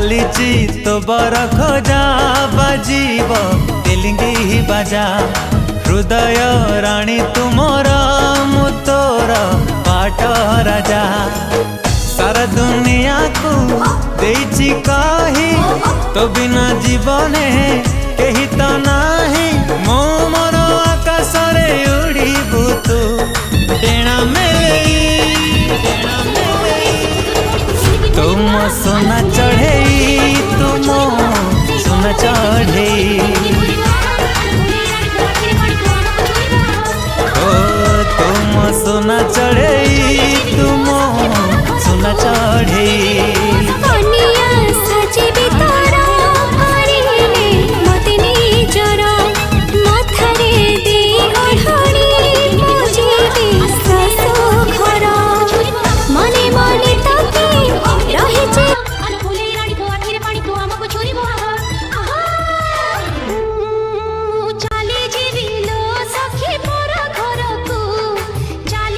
चालीची तो बर खोजा बाजीब तेलिंगी बाजा हृदय राणी तुमर मु तोर पाट राजा सारा दुनिया को देइछि कही तो बिना जीवने कही तो नाही मो मोर आकाश रे उड़ीबु तू डेणा मेले तुम सोना चढ़े